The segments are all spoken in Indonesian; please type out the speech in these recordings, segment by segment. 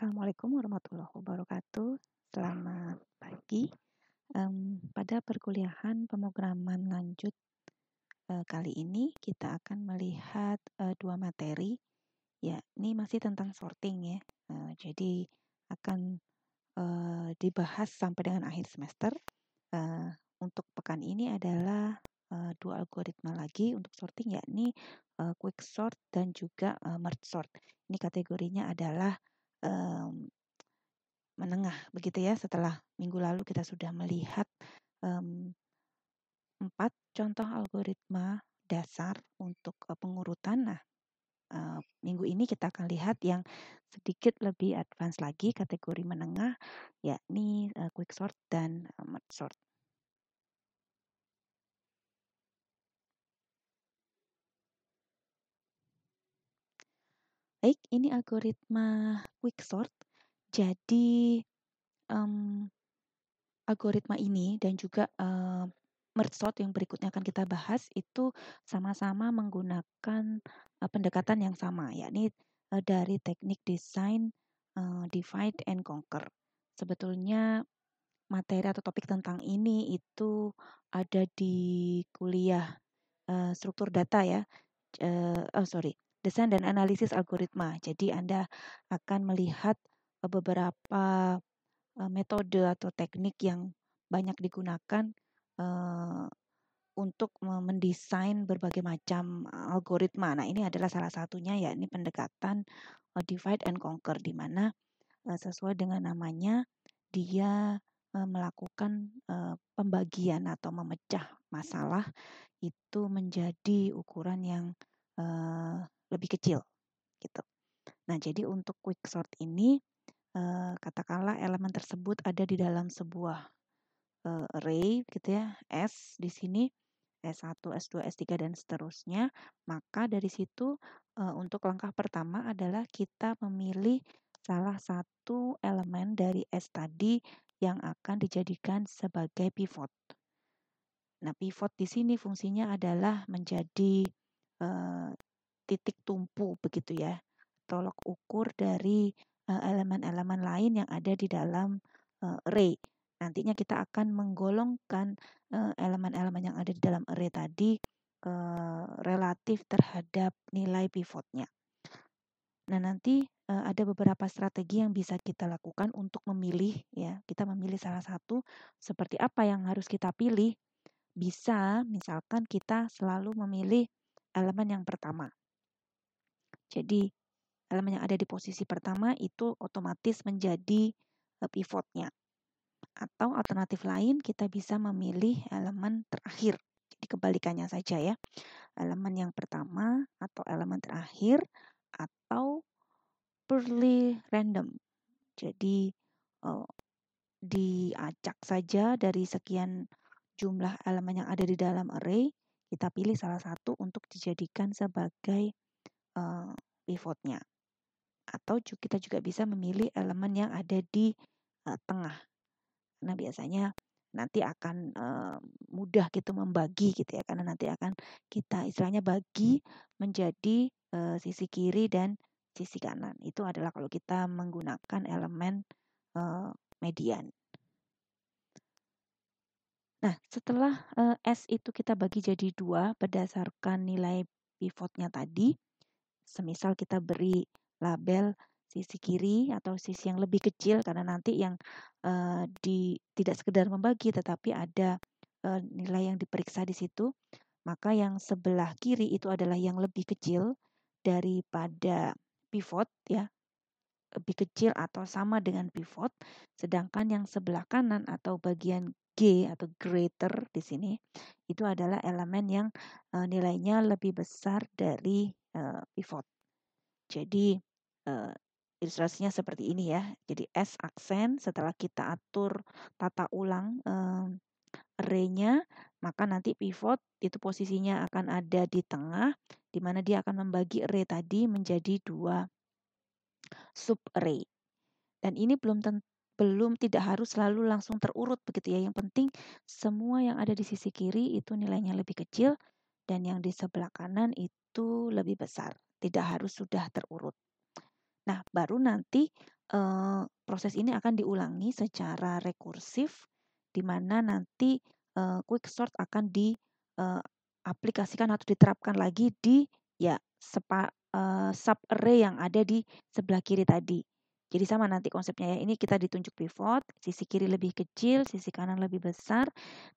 Assalamualaikum warahmatullahi wabarakatuh. Selamat pagi. Pada perkuliahan pemrograman lanjut kali ini kita akan melihat dua materi, ya. Ini masih tentang sorting ya. Jadi akan dibahas sampai dengan akhir semester. Untuk pekan ini adalah dua algoritma lagi untuk sorting, yakni quick sort dan juga merge sort. Ini kategorinya adalah menengah begitu ya. Setelah minggu lalu kita sudah melihat 4 contoh algoritma dasar untuk pengurutan. Nah, minggu ini kita akan lihat yang sedikit lebih advance lagi, kategori menengah, yakni quick sort dan merge sort. Baik, ini algoritma quick sort. Jadi algoritma ini dan juga merge sort yang berikutnya akan kita bahas itu sama-sama menggunakan pendekatan yang sama, yakni dari teknik desain divide and conquer. Sebetulnya materi atau topik tentang ini itu ada di kuliah struktur data ya. Desain dan analisis algoritma. Jadi Anda akan melihat beberapa metode atau teknik yang banyak digunakan untuk mendesain berbagai macam algoritma. Nah, ini adalah salah satunya, yakni pendekatan divide and conquer, di mana sesuai dengan namanya dia melakukan pembagian atau memecah masalah itu menjadi ukuran yang lebih kecil gitu. Nah, jadi untuk quick sort ini katakanlah elemen tersebut ada di dalam sebuah array gitu ya, S di sini, S1, S2, S3 dan seterusnya. Maka dari situ untuk langkah pertama adalah kita memilih salah satu elemen dari S tadi yang akan dijadikan sebagai pivot. Nah, pivot di sini fungsinya adalah menjadi titik tumpu begitu ya, tolok ukur dari elemen-elemen lain yang ada di dalam array. Nantinya kita akan menggolongkan elemen-elemen yang ada di dalam array tadi relatif terhadap nilai pivotnya. Nah, nanti ada beberapa strategi yang bisa kita lakukan untuk memilih ya. Kita memilih salah satu, seperti apa yang harus kita pilih. Bisa misalkan kita selalu memilih elemen yang pertama. Jadi elemen yang ada di posisi pertama itu otomatis menjadi pivotnya. Atau alternatif lain kita bisa memilih elemen terakhir. Jadi kebalikannya saja ya. Elemen yang pertama atau elemen terakhir atau purely random. Jadi diacak saja dari sekian jumlah elemen yang ada di dalam array, kita pilih salah satu untuk dijadikan sebagai pivotnya. Atau kita juga bisa memilih elemen yang ada di tengah. Nah, biasanya nanti akan mudah gitu membagi gitu ya, karena nanti akan kita istilahnya bagi menjadi sisi kiri dan sisi kanan. Itu adalah kalau kita menggunakan elemen median. Nah, setelah S itu kita bagi jadi 2 berdasarkan nilai pivotnya tadi, semisal kita beri label sisi kiri atau sisi yang lebih kecil, karena nanti yang tidak sekedar membagi tetapi ada nilai yang diperiksa di situ, maka yang sebelah kiri itu adalah yang lebih kecil daripada pivot ya, lebih kecil atau sama dengan pivot, sedangkan yang sebelah kanan atau bagian G atau greater di sini itu adalah elemen yang nilainya lebih besar dari pivot. Jadi ilustrasinya seperti ini ya. Jadi S aksen, setelah kita atur tata ulang array-nya, maka nanti pivot itu posisinya akan ada di tengah, di mana dia akan membagi array tadi menjadi 2 sub array. Dan ini belum tidak harus selalu langsung terurut begitu ya. Yang penting semua yang ada di sisi kiri itu nilainya lebih kecil dan yang di sebelah kanan itu lebih besar. Tidak harus sudah terurut. Nah, baru nanti proses ini akan diulangi secara rekursif, di mana nanti quicksort akan diaplikasikan atau diterapkan lagi di ya sub array yang ada di sebelah kiri tadi. Jadi sama nanti konsepnya ya. Ini kita ditunjuk pivot, sisi kiri lebih kecil, sisi kanan lebih besar.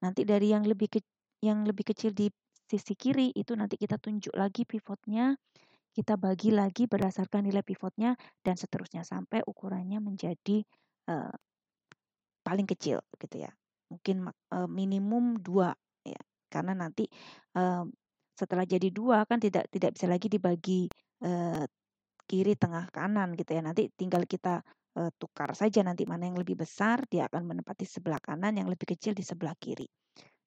Nanti dari yang lebih kecil di sisi kiri itu nanti kita tunjuk lagi pivotnya, kita bagi lagi berdasarkan nilai pivotnya dan seterusnya sampai ukurannya menjadi paling kecil gitu ya. Mungkin minimum 2 ya. Karena nanti setelah jadi 2 kan tidak bisa lagi dibagi kiri, tengah, kanan gitu ya. Nanti tinggal kita tukar saja nanti mana yang lebih besar dia akan menempati sebelah kanan, yang lebih kecil di sebelah kiri.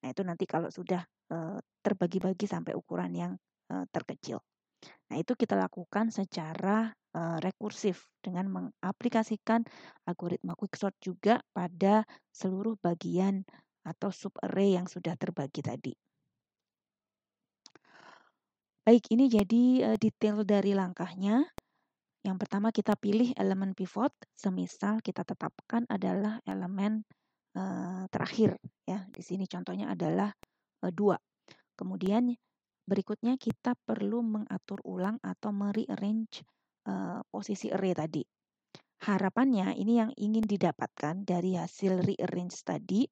Nah, itu nanti kalau sudah terbagi-bagi sampai ukuran yang terkecil. Nah, itu kita lakukan secara rekursif dengan mengaplikasikan algoritma quicksort juga pada seluruh bagian atau sub array yang sudah terbagi tadi. Baik, ini jadi detail dari langkahnya. Yang pertama kita pilih elemen pivot, semisal kita tetapkan adalah elemen terakhir ya. Di sini contohnya adalah 2. Kemudian berikutnya kita perlu mengatur ulang atau merearrange posisi array tadi. Harapannya ini yang ingin didapatkan dari hasil rearrange tadi,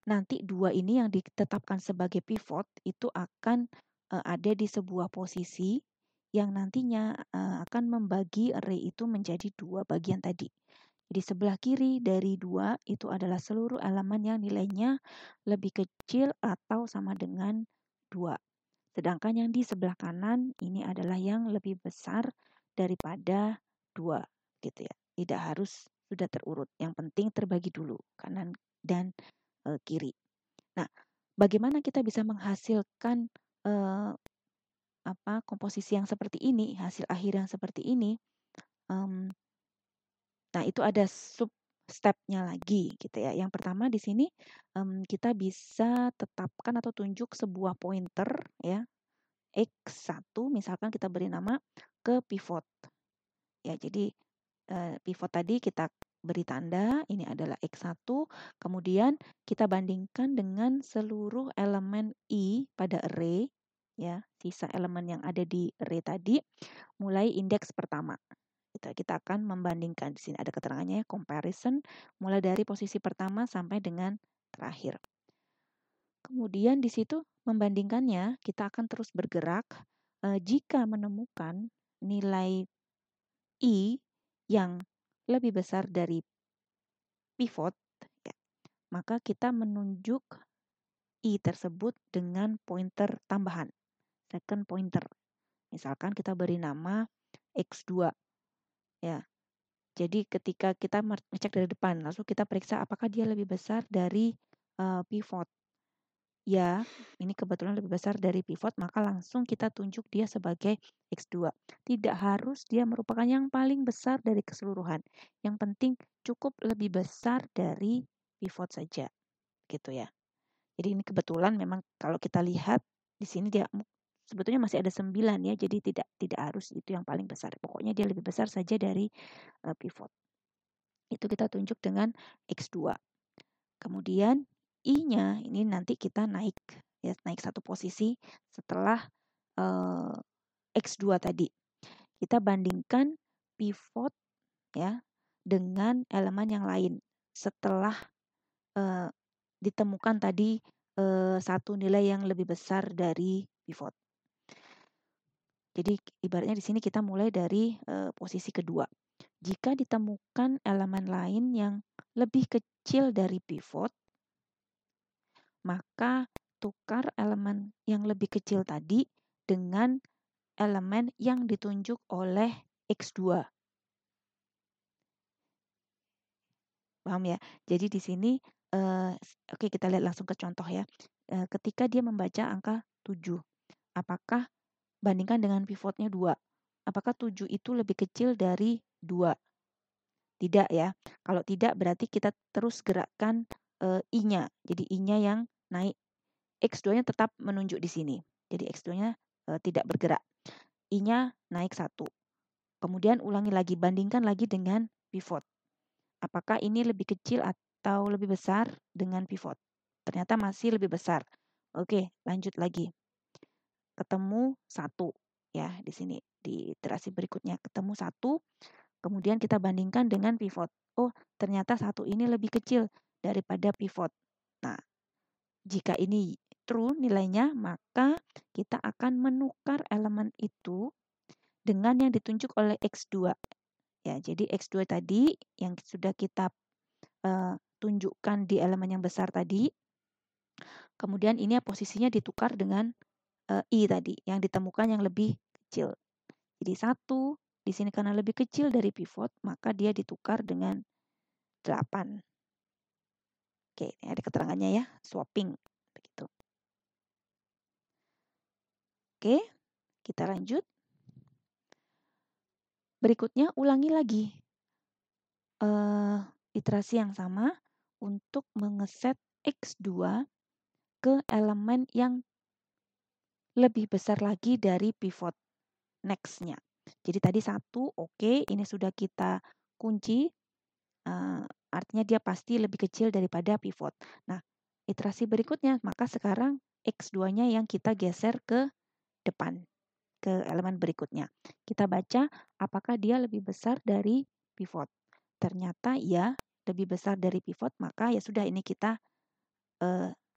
nanti 2 ini yang ditetapkan sebagai pivot itu akan ada di sebuah posisi yang nantinya akan membagi array itu menjadi 2 bagian tadi. Jadi sebelah kiri dari 2 itu adalah seluruh elemen yang nilainya lebih kecil atau sama dengan 2. Sedangkan yang di sebelah kanan ini adalah yang lebih besar daripada 2 gitu ya. Tidak harus sudah terurut. Yang penting terbagi dulu kanan dan kiri. Nah, bagaimana kita bisa menghasilkan komposisi yang seperti ini, hasil akhir yang seperti ini? Nah, itu ada sub step-nya lagi gitu ya. Yang pertama di sini kita bisa tetapkan atau tunjuk sebuah pointer ya. X1 misalkan kita beri nama ke pivot. Ya, jadi pivot tadi kita beri tanda ini adalah X1, kemudian kita bandingkan dengan seluruh elemen I pada array ya, sisa elemen yang ada di array tadi mulai indeks pertama. Kita akan membandingkan. Di sini ada keterangannya ya, comparison mulai dari posisi pertama sampai dengan terakhir. Kemudian di situ membandingkannya, kita akan terus bergerak jika menemukan nilai I yang lebih besar dari pivot, ya, maka kita menunjuk I tersebut dengan pointer tambahan, second pointer. Misalkan kita beri nama X2. Ya. Jadi ketika kita ngecek dari depan, langsung kita periksa apakah dia lebih besar dari pivot. Ya, ini kebetulan lebih besar dari pivot, maka langsung kita tunjuk dia sebagai X2. Tidak harus dia merupakan yang paling besar dari keseluruhan. Yang penting cukup lebih besar dari pivot saja. Gitu ya. Jadi ini kebetulan memang kalau kita lihat di sini dia sebetulnya masih ada 9 ya, jadi tidak harus itu yang paling besar. Pokoknya dia lebih besar saja dari pivot. Itu kita tunjuk dengan X2. Kemudian I-nya ini nanti kita naik satu posisi setelah X2 tadi. Kita bandingkan pivot ya dengan elemen yang lain setelah ditemukan tadi satu nilai yang lebih besar dari pivot. Jadi ibaratnya di sini kita mulai dari posisi kedua. Jika ditemukan elemen lain yang lebih kecil dari pivot, maka tukar elemen yang lebih kecil tadi dengan elemen yang ditunjuk oleh X2. Paham ya? Jadi di sini, oke kita lihat langsung ke contoh ya. Ketika dia membaca angka 7, apakah bandingkan dengan pivotnya 2, apakah 7 itu lebih kecil dari 2? Tidak ya. Kalau tidak berarti kita terus gerakkan I-nya. Jadi I-nya yang naik. X2-nya tetap menunjuk di sini. Jadi X2-nya tidak bergerak. I-nya naik 1. Kemudian ulangi lagi, bandingkan lagi dengan pivot. Apakah ini lebih kecil atau lebih besar dengan pivot? Ternyata masih lebih besar. Oke, lanjut lagi. Ketemu 1 ya di sini di iterasi berikutnya ketemu 1, kemudian kita bandingkan dengan pivot. Oh, ternyata 1 ini lebih kecil daripada pivot. Nah, jika ini true nilainya, maka kita akan menukar elemen itu dengan yang ditunjuk oleh X2. Ya, jadi X2 tadi yang sudah kita tunjukkan di elemen yang besar tadi. Kemudian ini posisinya ditukar dengan I tadi yang ditemukan yang lebih kecil. Jadi 1 di sini karena lebih kecil dari pivot, maka dia ditukar dengan 8. Oke, ini ada keterangannya ya, swapping begitu. Oke, kita lanjut. Berikutnya ulangi lagi iterasi yang sama untuk mengeset X2 ke elemen yang lebih besar lagi dari pivot next-nya. Jadi tadi 1, oke, ini sudah kita kunci, artinya dia pasti lebih kecil daripada pivot. Nah, iterasi berikutnya, maka sekarang X2-nya yang kita geser ke depan, ke elemen berikutnya. Kita baca apakah dia lebih besar dari pivot. Ternyata ya, lebih besar dari pivot, maka ya sudah ini kita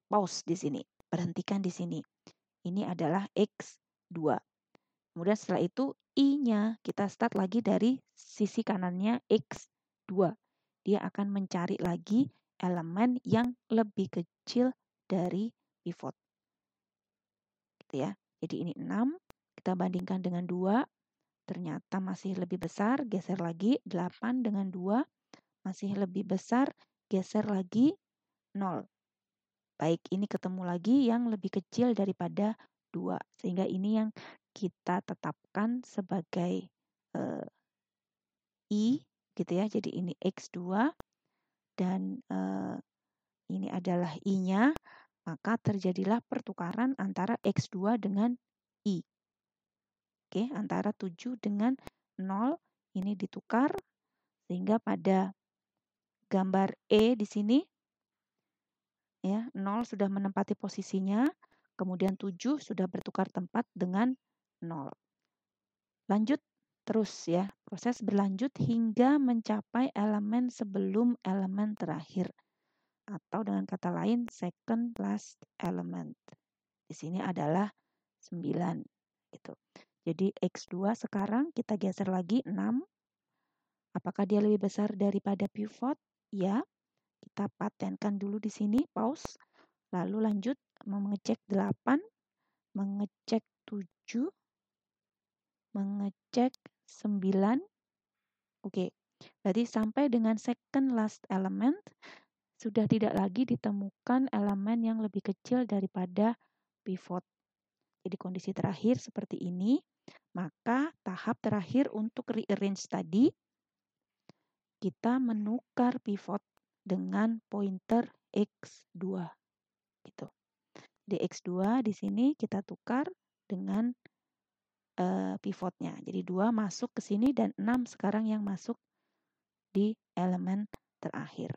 pause di sini, berhentikan di sini. Ini adalah X2. Kemudian setelah itu I-nya kita start lagi dari sisi kanannya X2. Dia akan mencari lagi elemen yang lebih kecil dari pivot. Gitu ya. Jadi ini 6, kita bandingkan dengan 2, ternyata masih lebih besar, geser lagi. 8 dengan 2, masih lebih besar, geser lagi. 0. Baik, ini ketemu lagi yang lebih kecil daripada 2. Sehingga ini yang kita tetapkan sebagai I gitu ya. Jadi ini X2 dan ini adalah I-nya, maka terjadilah pertukaran antara X2 dengan I. Oke, antara 7 dengan 0 ini ditukar sehingga pada gambar E di sini ya, 0 sudah menempati posisinya, kemudian 7 sudah bertukar tempat dengan 0. Lanjut terus ya, proses berlanjut hingga mencapai elemen sebelum elemen terakhir. Atau dengan kata lain, second last element. Di sini adalah 9. Gitu. Jadi X2 sekarang kita geser lagi 6. Apakah dia lebih besar daripada pivot? Ya. Kita patenkan dulu di sini, pause. Lalu lanjut mengecek 8, mengecek 7, mengecek 9. Oke, berarti sampai dengan second last element sudah tidak lagi ditemukan elemen yang lebih kecil daripada pivot. Jadi kondisi terakhir seperti ini, maka tahap terakhir untuk rearrange tadi, kita menukar pivot dengan pointer X2. Gitu. Di X2 di sini kita tukar dengan pivotnya. Jadi 2 masuk ke sini dan 6 sekarang yang masuk di elemen terakhir.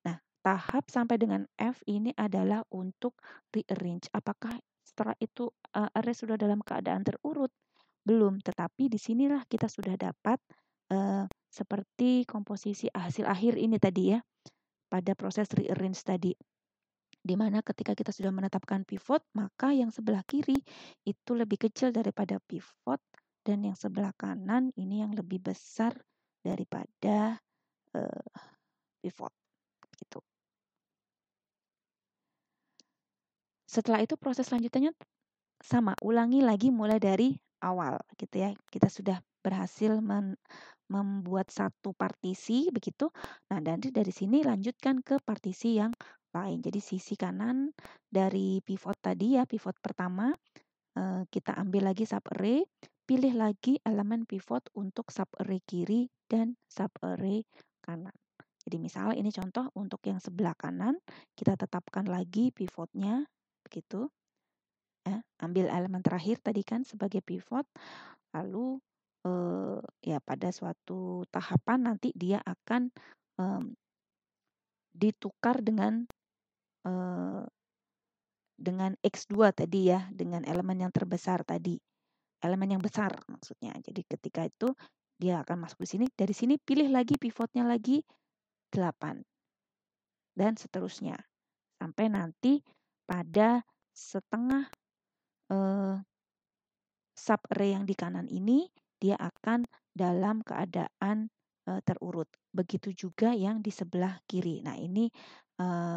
Nah, tahap sampai dengan F ini adalah untuk rearrange. Apakah setelah itu array sudah dalam keadaan terurut? Belum, tetapi disinilah kita sudah dapat seperti komposisi hasil akhir ini tadi ya, pada proses rearrange tadi. Di mana ketika kita sudah menetapkan pivot, maka yang sebelah kiri itu lebih kecil daripada pivot dan yang sebelah kanan ini yang lebih besar daripada pivot. Gitu. Setelah itu proses selanjutnya sama, ulangi lagi mulai dari awal gitu ya. Kita sudah berhasil membuat satu partisi begitu. Nah, dan dari sini lanjutkan ke partisi yang lain. Jadi sisi kanan dari pivot tadi ya, pivot pertama kita ambil lagi subarray, pilih lagi elemen pivot untuk subarray kiri dan subarray kanan. Jadi misal ini contoh untuk yang sebelah kanan, kita tetapkan lagi pivotnya begitu. Ya, ambil elemen terakhir tadi kan sebagai pivot, lalu ya pada suatu tahapan nanti dia akan ditukar dengan X2 tadi ya, dengan elemen yang terbesar tadi. Elemen yang besar maksudnya. Jadi ketika itu dia akan masuk di sini, dari sini pilih lagi pivotnya lagi 8 dan seterusnya. Sampai nanti pada setengah sub array yang di kanan ini dia akan dalam keadaan terurut. Begitu juga yang di sebelah kiri. Nah, ini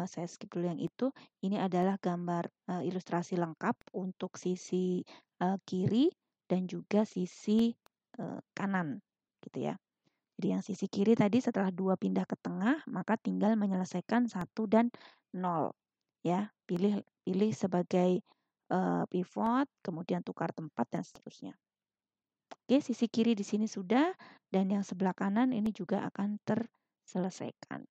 saya skip dulu yang itu. Ini adalah gambar ilustrasi lengkap untuk sisi kiri dan juga sisi kanan gitu ya. Jadi yang sisi kiri tadi setelah 2 pindah ke tengah, maka tinggal menyelesaikan 1 dan 0 ya. Pilih sebagai pivot, kemudian tukar tempat dan seterusnya. Oke, sisi kiri di sini sudah dan yang sebelah kanan ini juga akan terselesaikan.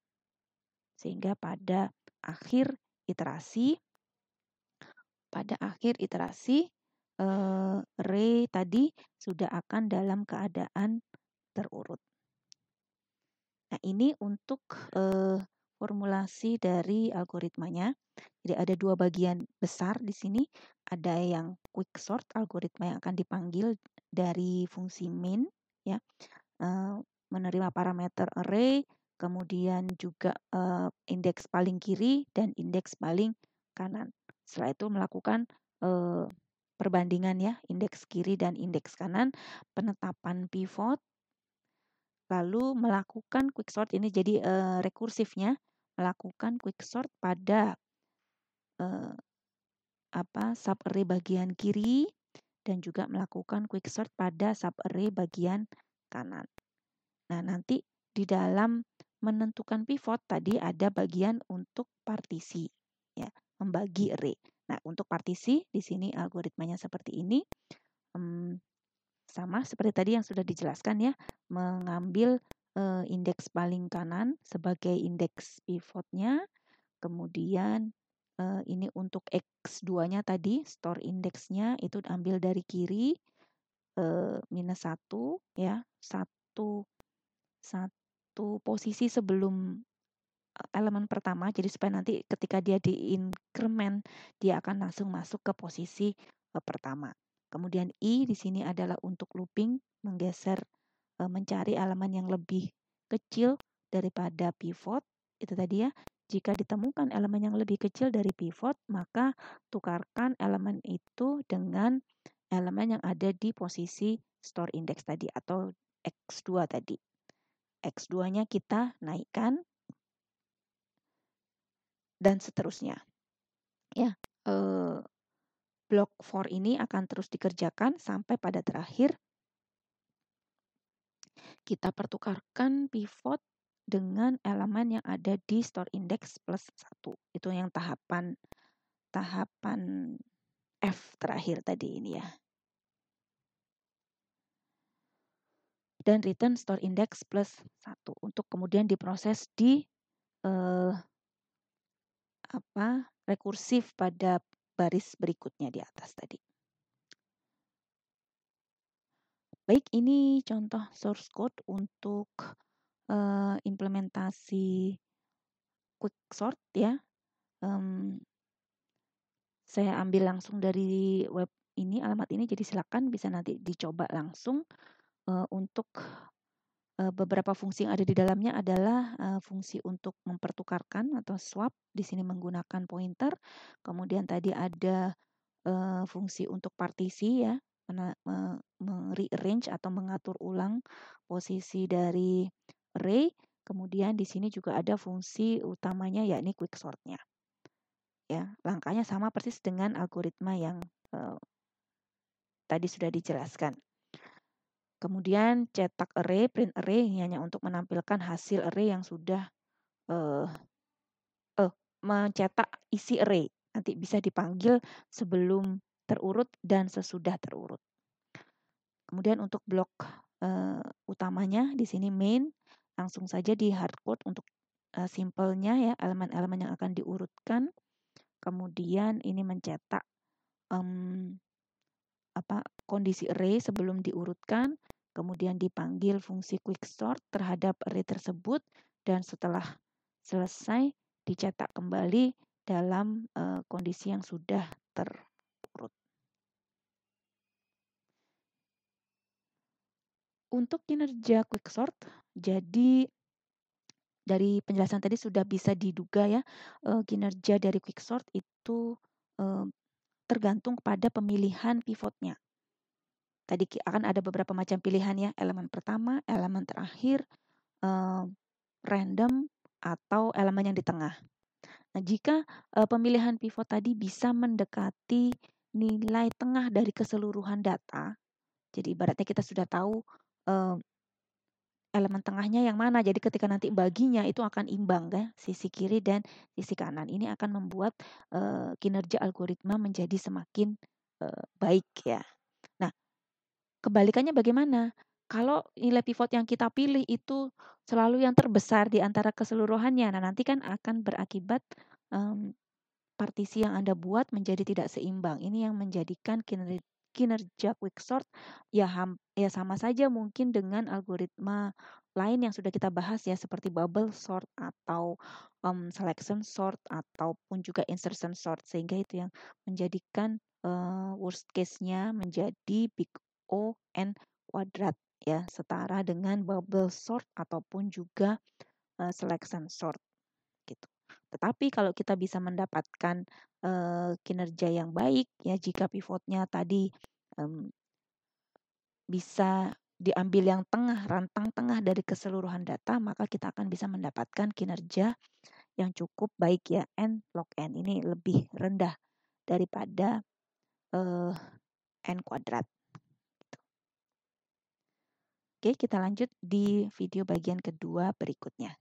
Sehingga pada akhir iterasi array tadi sudah akan dalam keadaan terurut. Nah, ini untuk formulasi dari algoritmanya. Jadi ada 2 bagian besar di sini. Ada yang quicksort, algoritma yang akan dipanggil dari fungsi main, ya, menerima parameter array, kemudian juga indeks paling kiri dan indeks paling kanan. Setelah itu melakukan perbandingan ya, indeks kiri dan indeks kanan, penetapan pivot, lalu melakukan quicksort ini jadi rekursifnya, melakukan quicksort pada sub array bagian kiri dan juga melakukan quicksort pada sub array bagian kanan. Nah, nanti di dalam menentukan pivot tadi ada bagian untuk partisi ya, membagi array. Nah, untuk partisi di sini algoritmanya seperti ini. Sama seperti tadi yang sudah dijelaskan ya, mengambil indeks paling kanan sebagai indeks pivotnya, kemudian ini untuk X2-nya tadi, store indeksnya itu ambil dari kiri, minus 1 ya, satu posisi sebelum elemen pertama, jadi supaya nanti ketika dia diinkremen, dia akan langsung masuk ke posisi pertama. Kemudian I di sini adalah untuk looping, menggeser, mencari elemen yang lebih kecil daripada pivot, itu tadi ya. Jika ditemukan elemen yang lebih kecil dari pivot, maka tukarkan elemen itu dengan elemen yang ada di posisi store index tadi atau X2 tadi. X2-nya kita naikkan dan seterusnya. Ya, blok for ini akan terus dikerjakan sampai pada terakhir kita pertukarkan pivot dengan elemen yang ada di store index plus 1. Itu yang tahapan F terakhir tadi ini ya. Dan return store index plus 1 untuk kemudian diproses di rekursif pada baris berikutnya di atas tadi. Baik, ini contoh source code untuk implementasi quicksort ya. Saya ambil langsung dari web ini, alamat ini, jadi silakan bisa nanti dicoba langsung. Untuk beberapa fungsi yang ada di dalamnya adalah fungsi untuk mempertukarkan atau swap, di sini menggunakan pointer. Kemudian tadi ada fungsi untuk partisi ya, rearrange atau mengatur ulang posisi dari array. Kemudian di sini juga ada fungsi utamanya yakni quicksort-nya. Ya, langkahnya sama persis dengan algoritma yang tadi sudah dijelaskan. Kemudian cetak array, print array hanya untuk menampilkan hasil array yang sudah mencetak isi array. Nanti bisa dipanggil sebelum terurut dan sesudah terurut. Kemudian untuk blok utamanya di sini main, langsung saja di hardcode untuk simpelnya ya, elemen-elemen yang akan diurutkan. Kemudian ini mencetak kondisi array sebelum diurutkan. kemudian dipanggil fungsi quicksort terhadap array tersebut, dan setelah selesai dicetak kembali dalam kondisi yang sudah terurut. Untuk kinerja quicksort, jadi dari penjelasan tadi sudah bisa diduga ya, kinerja dari quicksort itu tergantung pada pemilihan pivotnya. Tadi akan ada beberapa macam pilihan ya, elemen pertama, elemen terakhir, random, atau elemen yang di tengah. Nah, jika pemilihan pivot tadi bisa mendekati nilai tengah dari keseluruhan data, jadi ibaratnya kita sudah tahu elemen tengahnya yang mana. Jadi ketika nanti baginya itu akan imbang kan, sisi kiri dan sisi kanan. Ini akan membuat kinerja algoritma menjadi semakin baik ya. Nah, kebalikannya bagaimana? Kalau nilai pivot yang kita pilih itu selalu yang terbesar di antara keseluruhannya, nah nanti kan akan berakibat partisi yang Anda buat menjadi tidak seimbang. Ini yang menjadikan kinerja quicksort ya sama saja mungkin dengan algoritma lain yang sudah kita bahas ya, seperti bubble sort atau selection sort ataupun juga insertion sort, sehingga itu yang menjadikan worst case-nya menjadi big O n kuadrat ya, setara dengan bubble sort ataupun juga selection sort gitu. Tetapi kalau kita bisa mendapatkan kinerja yang baik ya, jika pivotnya tadi bisa diambil yang tengah, rantang tengah dari keseluruhan data, maka kita akan bisa mendapatkan kinerja yang cukup baik ya, n log n ini lebih rendah daripada n kuadrat. Oke, kita lanjut di video bagian kedua berikutnya.